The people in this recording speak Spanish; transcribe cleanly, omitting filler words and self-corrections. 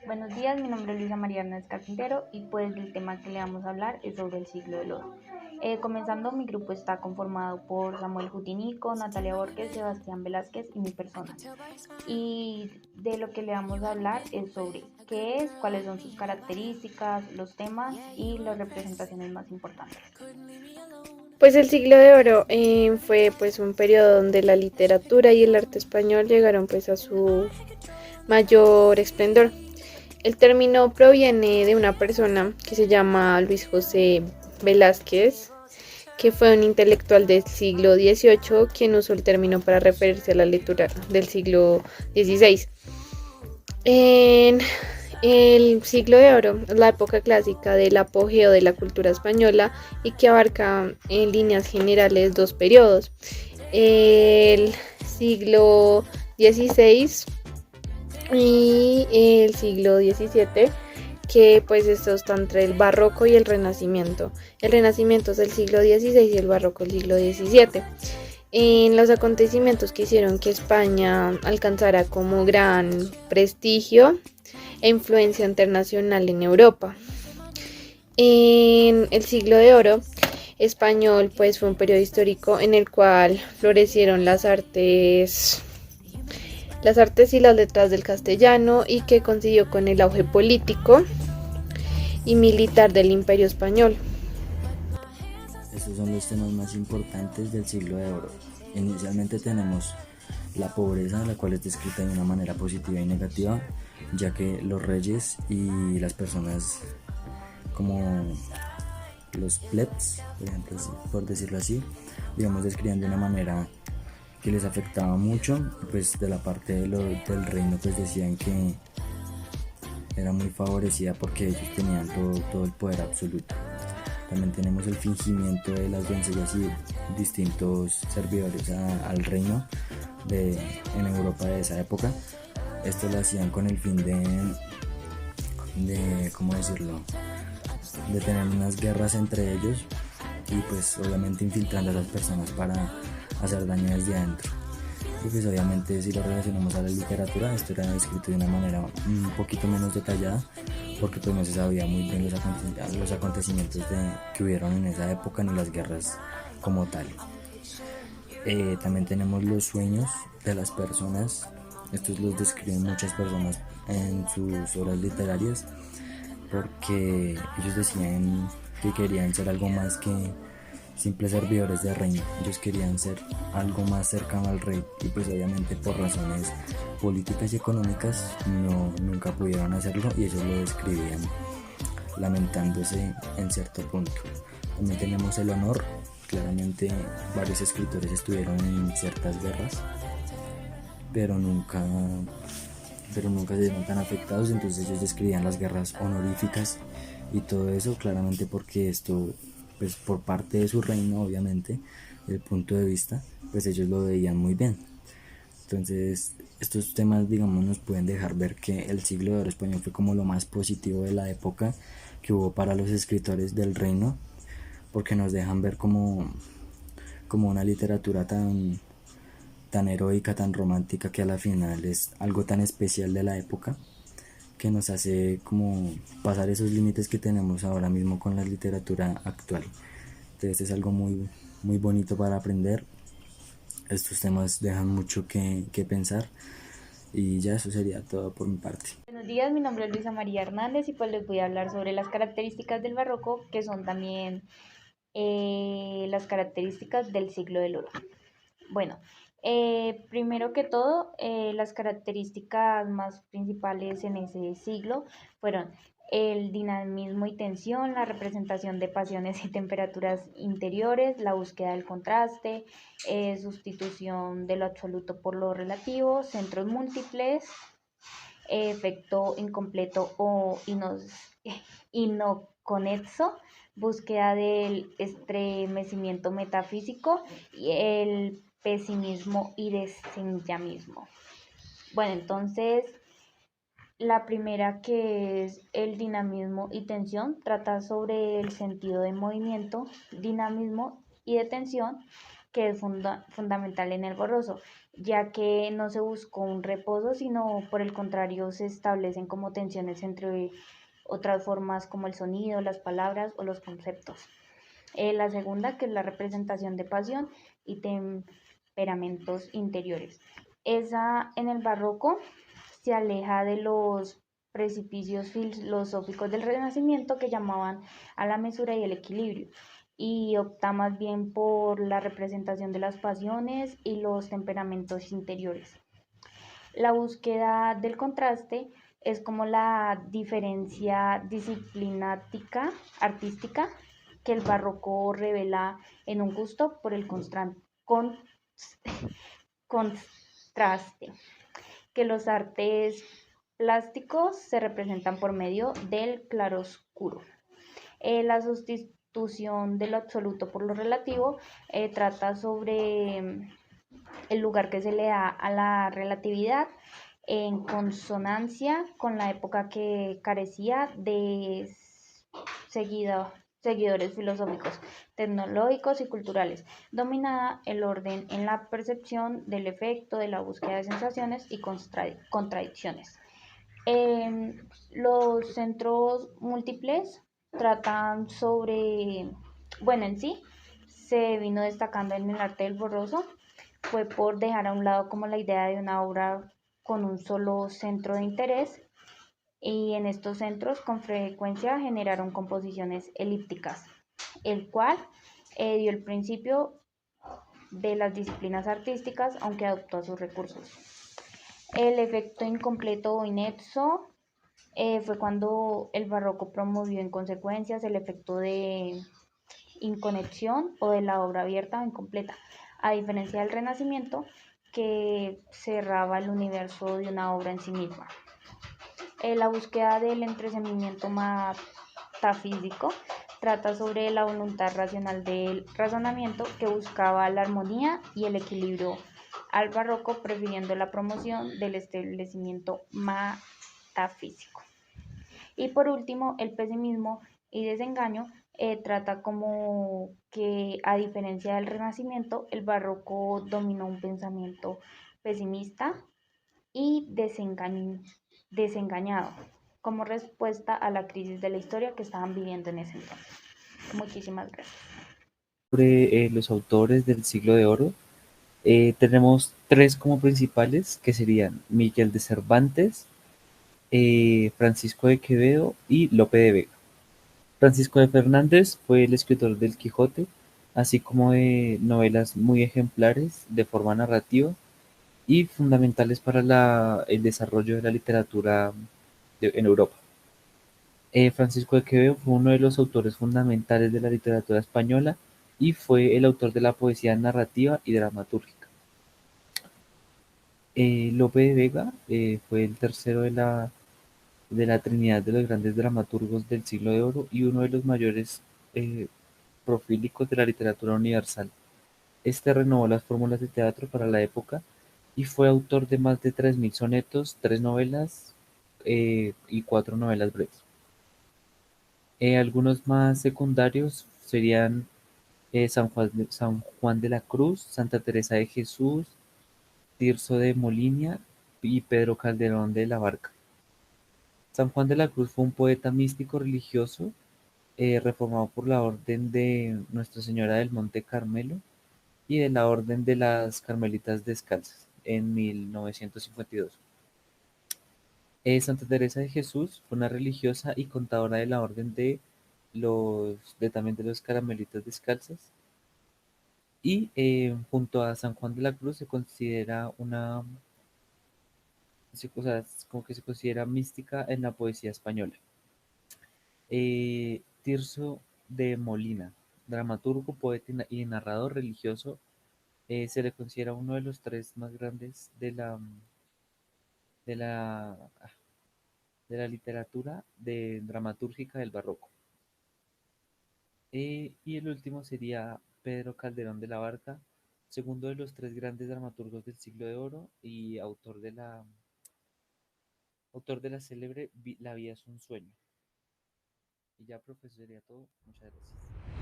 Buenos días, mi nombre es Luisa María Hernández Carpintero y pues el tema que le vamos a hablar es sobre el siglo del oro. Comenzando, mi grupo está conformado por Samuel Jutinico, Natalia Borges, Sebastián Velázquez y mi persona. Y de lo que le vamos a hablar es sobre qué es, cuáles son sus características, los temas y las representaciones más importantes. Pues el siglo de oro fue pues un periodo donde la literatura y el arte español llegaron pues a su mayor esplendor. El término proviene de una persona que se llama Luis José Velázquez, que fue un intelectual del siglo XVIII quien usó el término para referirse a la lectura del siglo XVI. En el siglo de oro es la época clásica del apogeo de la cultura española y que abarca en líneas generales dos periodos. El siglo XVI y el siglo XVII, que pues esto está entre el barroco y el renacimiento. El renacimiento es el siglo XVI y el barroco el siglo XVII. En los acontecimientos que hicieron que España alcanzara como gran prestigio e influencia internacional en Europa. En el siglo de oro español pues fue un periodo histórico en el cual florecieron las artes y las letras del castellano y que consiguió con el auge político y militar del Imperio Español. Estos son los temas más importantes del siglo de oro. Inicialmente tenemos la pobreza, la cual es descrita de una manera positiva y negativa, ya que los reyes y las personas como los plebs, por ejemplo, por decirlo así, digamos, describían de una manera que les afectaba mucho, pues de la parte del reino pues decían que era muy favorecida porque ellos tenían todo el poder absoluto. También tenemos el fingimiento de las doncellas y distintos servidores al reino en Europa de esa época. Esto lo hacían con el fin ¿cómo decirlo?, de tener unas guerras entre ellos y pues obviamente infiltrando a las personas para hacer daño desde adentro. Y pues obviamente si lo relacionamos a la literatura, esto era escrito de una manera un poquito menos detallada porque pues no se sabía muy bien los acontecimientos que hubieron en esa época ni las guerras como tal. También tenemos los sueños de las personas. Estos los describen muchas personas en sus obras literarias porque ellos decían que querían ser algo más que simples servidores de reino. Ellos querían ser algo más cercano al rey y pues obviamente por razones políticas y económicas nunca pudieron hacerlo y ellos lo describían lamentándose en cierto punto. También tenemos el honor. Claramente varios escritores estuvieron en ciertas guerras pero nunca se vieron tan afectados, entonces ellos describían las guerras honoríficas y todo eso, claramente porque esto, pues por parte de su reino, obviamente, el punto de vista, pues ellos lo veían muy bien. Entonces, estos temas, digamos, nos pueden dejar ver que el siglo de oro español fue como lo más positivo de la época que hubo para los escritores del reino, porque nos dejan ver como una literatura tan heroica, tan romántica, que a la final es algo tan especial de la época que nos hace como pasar esos límites que tenemos ahora mismo con la literatura actual. Entonces es algo muy bonito para aprender. Estos temas dejan mucho que pensar y ya eso sería todo por mi parte. Buenos días, mi nombre es Luisa María Hernández y pues les voy a hablar sobre las características del barroco, que son también las características del siglo del oro. Bueno, primero que todo, las características más principales en ese siglo fueron el dinamismo y tensión, la representación de pasiones y temperaturas interiores, la búsqueda del contraste, sustitución de lo absoluto por lo relativo, centros múltiples, efecto incompleto o inoconexo, búsqueda del estremecimiento metafísico y el pesimismo y desenyamismo. Bueno, entonces la primera, que es el dinamismo y tensión, trata sobre el sentido de movimiento, dinamismo y de tensión, que es fundamental en el borroso, ya que no se buscó un reposo, sino por el contrario se establecen como tensiones entre otras formas como el sonido, las palabras o los conceptos. La segunda, que es la representación de pasión y temperamentos interiores. Esa en el barroco se aleja de los precipicios filosóficos del Renacimiento que llamaban a la mesura y el equilibrio, y opta más bien por la representación de las pasiones y los temperamentos interiores. La búsqueda del contraste es como la diferencia disciplinática, artística, que el barroco revela en un gusto por el contraste, que los artes plásticos se representan por medio del claroscuro. La sustitución de lo absoluto por lo relativo trata sobre el lugar que se le da a la relatividad en consonancia con la época que carecía de seguidores filosóficos, tecnológicos y culturales, dominada el orden en la percepción del efecto, de la búsqueda de sensaciones y contradicciones. Los centros múltiples tratan sobre, bueno, en sí, se vino destacando en el arte del borroso, fue por dejar a un lado como la idea de una obra con un solo centro de interés, y en estos centros con frecuencia generaron composiciones elípticas, el cual dio el principio de las disciplinas artísticas, aunque adoptó sus recursos. El efecto incompleto o inepso fue cuando el barroco promovió en consecuencias el efecto de inconexión o de la obra abierta o incompleta, a diferencia del Renacimiento, que cerraba el universo de una obra en sí misma. La búsqueda del entrenamiento metafísico trata sobre la voluntad racional del razonamiento que buscaba la armonía y el equilibrio al barroco, prefiriendo la promoción del establecimiento metafísico. Y por último, el pesimismo y desengaño trata como que, a diferencia del Renacimiento, el barroco dominó un pensamiento pesimista y desengañado como respuesta a la crisis de la historia que estaban viviendo en ese entonces. Muchísimas gracias. Sobre los autores del Siglo de Oro, tenemos tres como principales, que serían Miguel de Cervantes, Francisco de Quevedo y Lope de Vega. Francisco de Fernández fue el escritor del Quijote, así como de novelas muy ejemplares de forma narrativa y fundamentales para el desarrollo de la literatura en Europa. Francisco de Quevedo fue uno de los autores fundamentales de la literatura española y fue el autor de la poesía narrativa y dramatúrgica. Lope de Vega fue el tercero de la trinidad de los grandes dramaturgos del Siglo de Oro y uno de los mayores profílicos de la literatura universal. Este renovó las fórmulas de teatro para la época y fue autor de más de 3000 sonetos, 3 novelas y 4 novelas breves. Algunos más secundarios serían San Juan de la Cruz, Santa Teresa de Jesús, Tirso de Molina y Pedro Calderón de la Barca. San Juan de la Cruz fue un poeta místico religioso reformado por la Orden de Nuestra Señora del Monte Carmelo y de la Orden de las Carmelitas Descalzas en 1952. Santa Teresa de Jesús fue una religiosa y contadora de la Orden también de los Carmelitas Descalzas, y junto a San Juan de la Cruz se considera o sea, es como que se considera mística en la poesía española. Tirso de Molina, dramaturgo, poeta y narrador religioso, se le considera uno de los tres más grandes de la, de la literatura dramatúrgica del barroco. Y el último sería Pedro Calderón de la Barca, segundo de los tres grandes dramaturgos del Siglo de Oro y autor de la célebre La vida es un sueño. Y ya, profesor, sería todo. Muchas gracias.